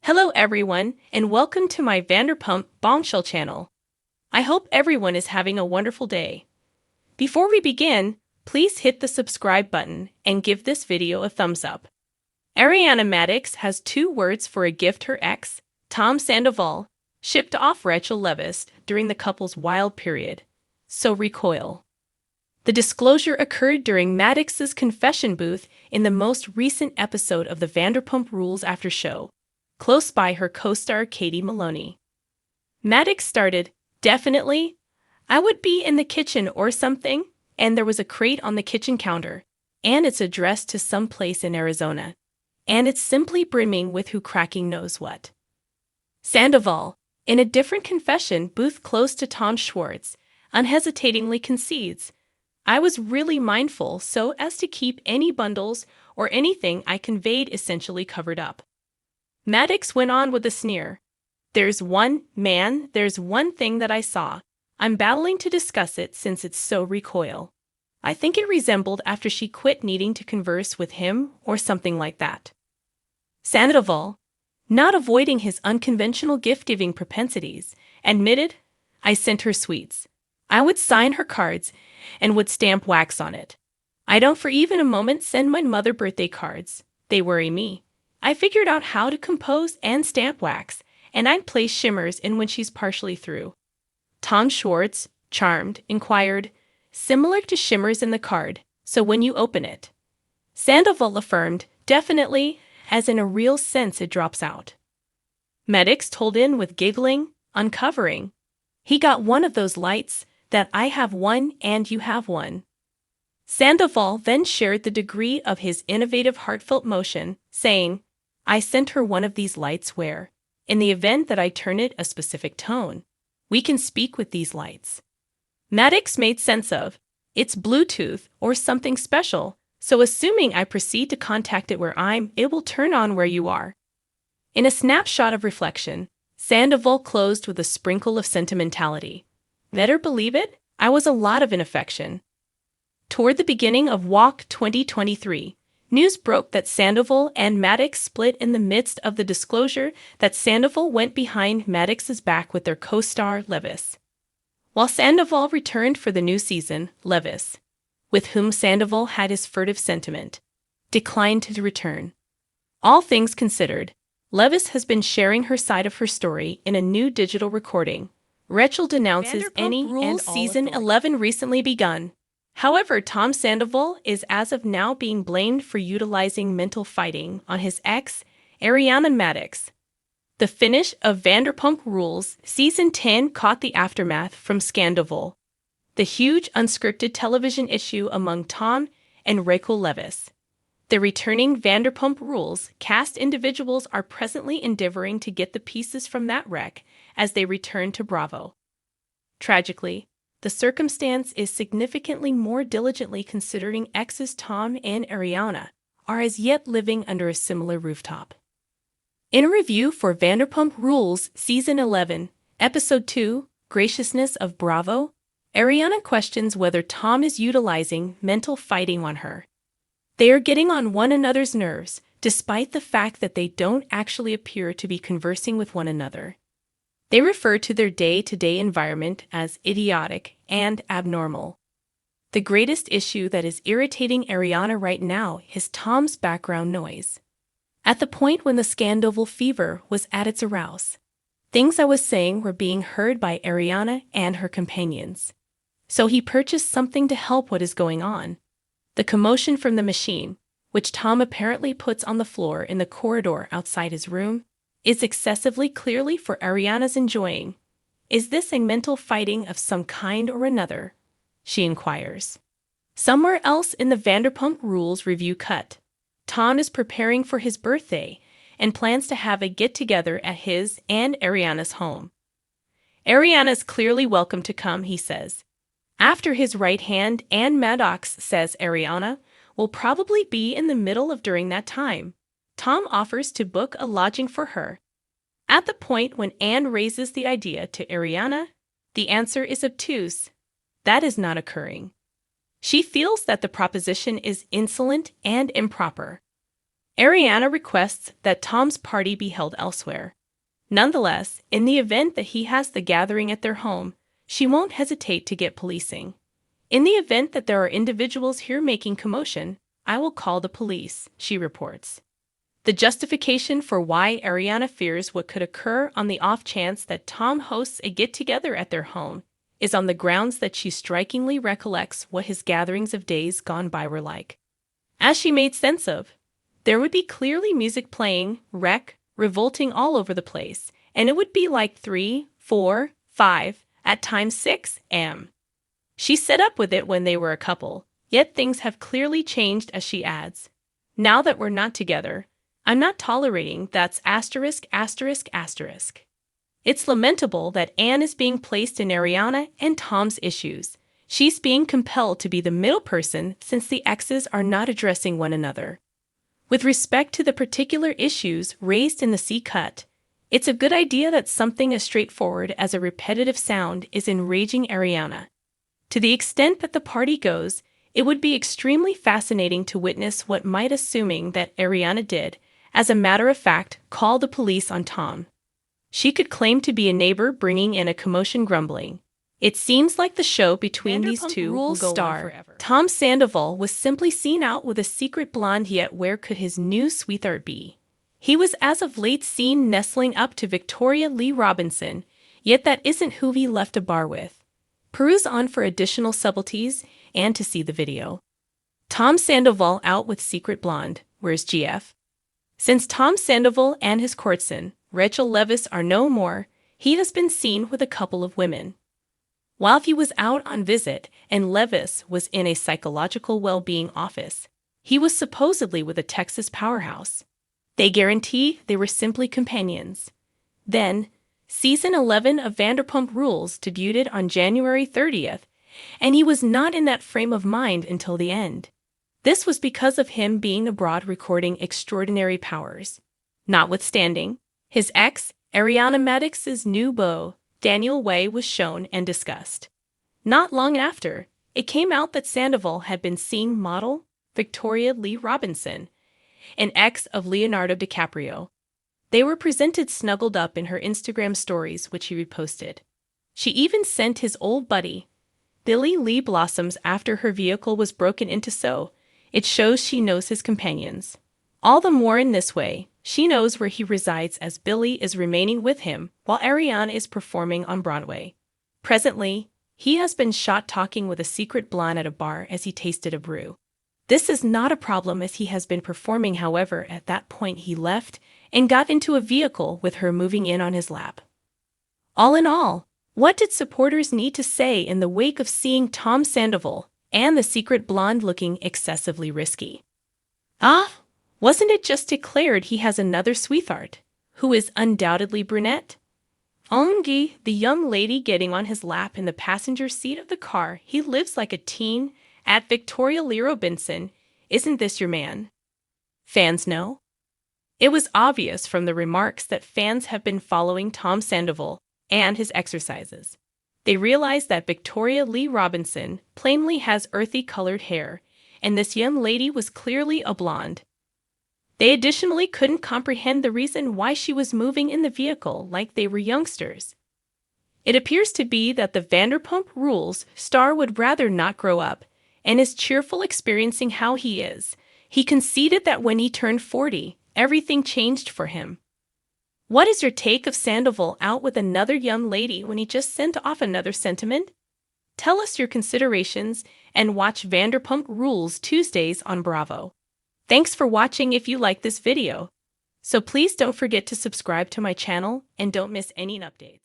Hello everyone, and welcome to my Vanderpump Bombshell channel. I hope everyone is having a wonderful day. Before we begin, please hit the subscribe button and give this video a thumbs up. Ariana Madix has 2 words for a gift her ex, Tom Sandoval, shipped off Rachel Leviss during the couple's wild period. So recoil. The disclosure occurred during Madix's confession booth in the most recent episode of the Vanderpump Rules after show, close by her co-star Katie Maloney. Madix started, "Definitely. I would be in the kitchen or something, and there was a crate on the kitchen counter, and it's addressed to some place in Arizona, and it's simply brimming with who cracking knows what." Sandoval, in a different confession booth close to Tom Schwartz, unhesitatingly concedes, "I was really mindful so as to keep any bundles or anything I conveyed essentially covered up." Madix went on with a sneer, there's one thing that I saw. I'm battling to discuss it since it's so recoil. I think it resembled after she quit needing to converse with him or something like that." Sandoval, not avoiding his unconventional gift-giving propensities, admitted, "I sent her sweets. I would sign her cards and would stamp wax on it. I don't for even a moment send my mother birthday cards. They worry me. I figured out how to compose and stamp wax, and I'd place shimmers in when she's partially through." Tom Schwartz, charmed, inquired, "Similar to shimmers in the card, so when you open it?" Sandoval affirmed, "Definitely, as in a real sense it drops out." Madix told in with giggling, uncovering, "He got one of those lights that I have one and you have one." Sandoval then shared the degree of his innovative heartfelt motion, saying, "I sent her one of these lights where, in the event that I turn it a specific tone, we can speak with these lights." Madix made sense of, "It's Bluetooth or something special, so assuming I proceed to contact it where it will turn on where you are." In a snapshot of reflection, Sandoval closed with a sprinkle of sentimentality. "Better believe it, I was a lot of affection." Toward the beginning of Walk 2023, news broke that Sandoval and Madix split in the midst of the disclosure that Sandoval went behind Madix's back with their co-star Leviss. While Sandoval returned for the new season, Leviss, with whom Sandoval had his furtive sentiment, declined to return. All things considered, Leviss has been sharing her side of her story in a new digital recording. Rachel denounces any and all season 11 recently begun. However, Tom Sandoval is as of now being blamed for utilizing mental fighting on his ex, Ariana Madix. The finish of Vanderpump Rules Season 10 caught the aftermath from Sandoval, the huge unscripted television issue among Tom and Rachel Leviss. The returning Vanderpump Rules cast individuals are presently endeavoring to get the pieces from that wreck as they return to Bravo. Tragically, the circumstance is significantly more diligently considering exes Tom and Ariana are as yet living under a similar rooftop. In a review for Vanderpump Rules Season 11, Episode 2, Graciousness of Bravo, Ariana questions whether Tom is utilizing mental fighting on her. They are getting on one another's nerves, despite the fact that they don't actually appear to be conversing with one another. They refer to their day-to-day environment as idiotic and abnormal. The greatest issue that is irritating Ariana right now is Tom's background noise. At the point when the Sandoval fever was at its arouse, things I was saying were being heard by Ariana and her companions. So he purchased something to help what is going on. The commotion from the machine, which Tom apparently puts on the floor in the corridor outside his room, is excessively clearly for Ariana's enjoying. Is this a mental fighting of some kind or another? She inquires. Somewhere else in the Vanderpump Rules review cut, Tom is preparing for his birthday and plans to have a get-together at his and Ariana's home. Ariana is clearly welcome to come, he says. After his right hand, and Madix says Ariana will probably be in the middle of during that time. Tom offers to book a lodging for her. At the point when Anne raises the idea to Ariana, the answer is obtuse. That is not occurring. She feels that the proposition is insolent and improper. Ariana requests that Tom's party be held elsewhere. Nonetheless, in the event that he has the gathering at their home, she won't hesitate to get policing. In the event that there are individuals here making commotion, I will call the police, she reports. The justification for why Ariana fears what could occur on the off chance that Tom hosts a get-together at their home is on the grounds that she strikingly recollects what his gatherings of days gone by were like. As she made sense of, there would be clearly music playing, revolting all over the place, and it would be like 3, 4, 5, at times 6 a.m. She set up with it when they were a couple, yet things have clearly changed, as she adds. Now that we're not together, I'm not tolerating that's *****. It's lamentable that Anne is being placed in Ariana and Tom's issues. She's being compelled to be the middle person since the exes are not addressing one another. With respect to the particular issues raised in the C-cut, it's a good idea that something as straightforward as a repetitive sound is enraging Ariana. To the extent that the party goes, it would be extremely fascinating to witness what might, assuming that Ariana did, as a matter of fact, call the police on Tom. She could claim to be a neighbor bringing in a commotion, grumbling. It seems like the show between these two will go on forever. Tom Sandoval was simply seen out with a secret blonde, yet where could his new sweetheart be? He was as of late seen nestling up to Victoria Lee Robinson, yet that isn't who he left a bar with. Peruse on for additional subtleties and to see the video. Tom Sandoval out with secret blonde, where's GF? Since Tom Sandoval and his courtesan, Rachel Leviss, are no more, he has been seen with a couple of women. While he was out on visit and Leviss was in a psychological well-being office, he was supposedly with a Texas powerhouse. They guarantee they were simply companions. Then, Season 11 of Vanderpump Rules debuted on January 30th, and he was not in that frame of mind until the end. This was because of him being abroad recording Extraordinary Powers. Notwithstanding, his ex, Ariana Madix's new beau, Daniel Way, was shown and discussed. Not long after, it came out that Sandoval had been seeing model Victoria Lee Robinson, an ex of Leonardo DiCaprio. They were presented snuggled up in her Instagram stories, which he reposted. She even sent his old buddy, Billy Lee, blossoms after her vehicle was broken into, so it shows she knows his companions. All the more in this way, she knows where he resides, as Billy is remaining with him while Ariana is performing on Broadway. Presently, he has been shot talking with a secret blonde at a bar as he tasted a brew. This is not a problem as he has been performing, however, at that point he left and got into a vehicle with her moving in on his lap. All in all, what did supporters need to say in the wake of seeing Tom Sandoval and the secret blonde looking excessively risky? Wasn't it just declared he has another sweetheart, who is undoubtedly brunette? Ongi, the young lady getting on his lap in the passenger seat of the car he lives like a teen at Victoria Lee Robinson, isn't this your man? Fans know? It was obvious from the remarks that fans have been following Tom Sandoval and his exercises. They realized that Victoria Lee Robinson plainly has earthy-colored hair, and this young lady was clearly a blonde. They additionally couldn't comprehend the reason why she was moving in the vehicle like they were youngsters. It appears to be that the Vanderpump Rules star would rather not grow up, and is cheerful experiencing how he is. He conceded that when he turned 40, everything changed for him. What is your take of Sandoval out with another young lady when he just sent off another sentiment? Tell us your considerations and watch Vanderpump Rules Tuesdays on Bravo. Thanks for watching. If you like this video, so please don't forget to subscribe to my channel and don't miss any updates.